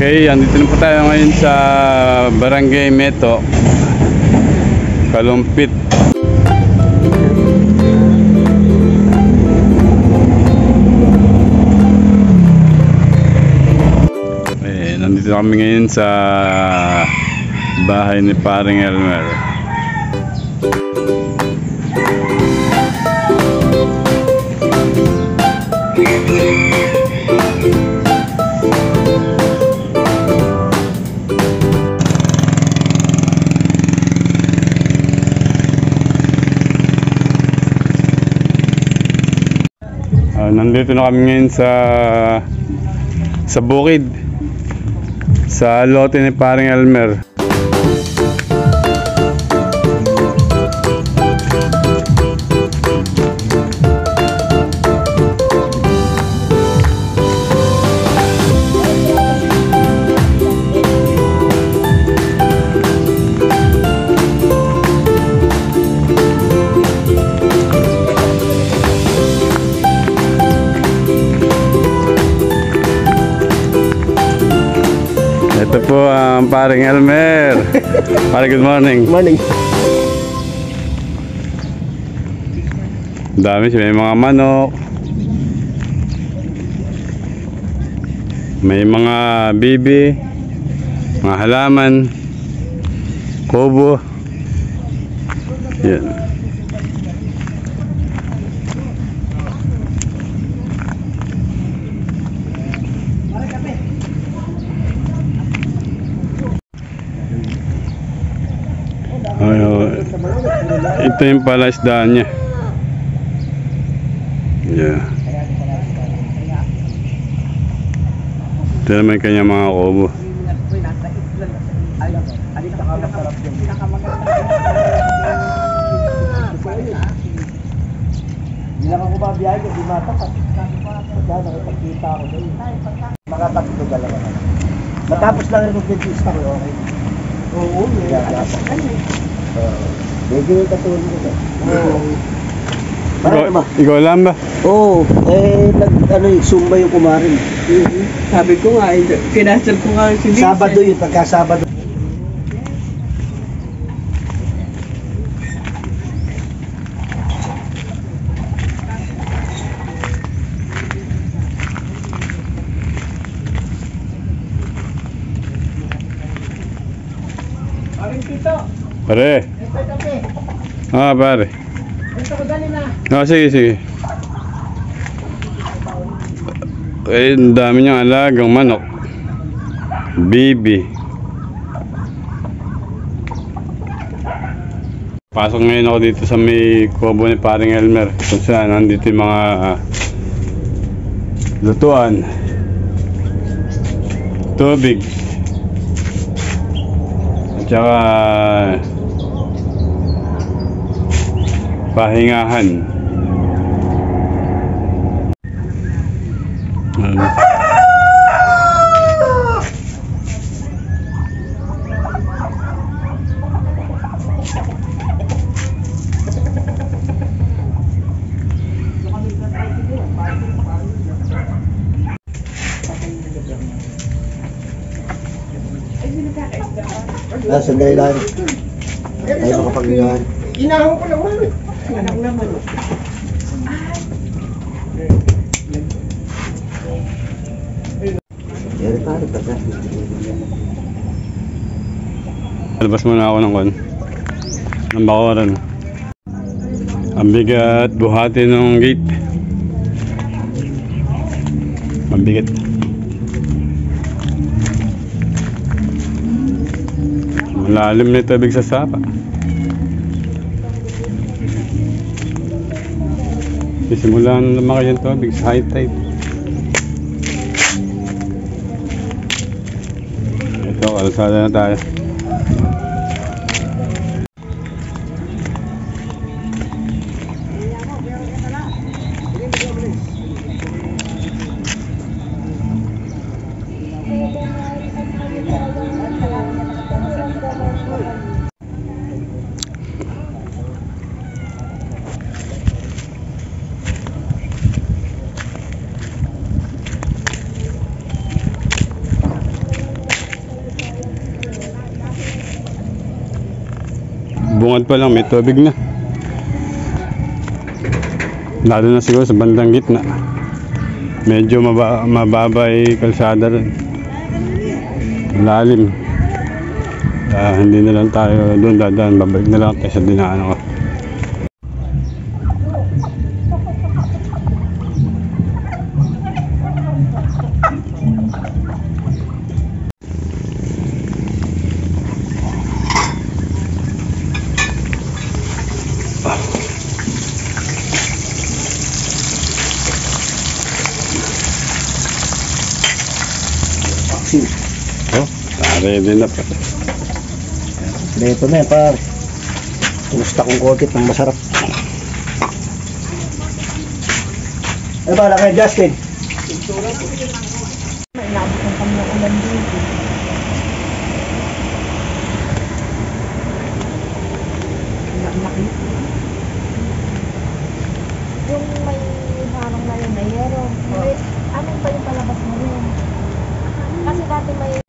Okay, andito na po tayo ngayon sa Barangay Meto, Kalumpit. Nandito kami ngayon sa bahay ni Paring Elmer. Nandito na kami ngayon sa bukid, sa lote ni Paring Elmer. Ito po ang Paring Elmer. Pare, good morning. Morning. Dami siya, may mga manok, may mga bibi, mga halaman, kubo. Yan. Ito yung palasdaan niya. Yeah. Ito naman kanya mga kubo. Hindi lang ako mabiyahe kasi matapat. Kaya nakipagkita ako doon. Makatatlo dalawa na. Matapos lang rin mag-dentista ko, okay? Oo, medyo katulong ko. Ikaw lang ba? Oo, Zumba yung kumarin. Sabi ko nga, kinasal ko nga si Vincent. Sabado yun, pagka-Sabado. Pare. Pare. Sige. Ang dami niyang alagang manok. Bibi. Pasok ngayon ako dito sa may kubo ni Paring Elmer. Kung saan nandito yung mga lutuan, tubig, at saka pahingahan. Sandali lang. Ay, makapaglingahan. Inahon ko naman. Anak naman. Labas muna ako ng bakuran. Ang bigat buhati ng gate. Ang bigat. Malalim na tubig sa sapa. Sisimulan lumaki yung tubig sa high tide. Ito, kalsada na tayo. bungad pa lang, may tubig na. Lalo na siguro sa bandang gitna. Medyo mababa yung kalsada rin. Lalim. Hindi na lang tayo doon dadaan. Babalik na lang tayo sa dinaan ko. Oh, ready na pa. Dito na yan, par. Kumusta kong kokit ng masarap. Eh, bala kayo, Justin. Inabot ng kami ng ulan dito. Laki. Yung may harang na yun na yero. Ano pa yung palabas mo yun? Kasi dati may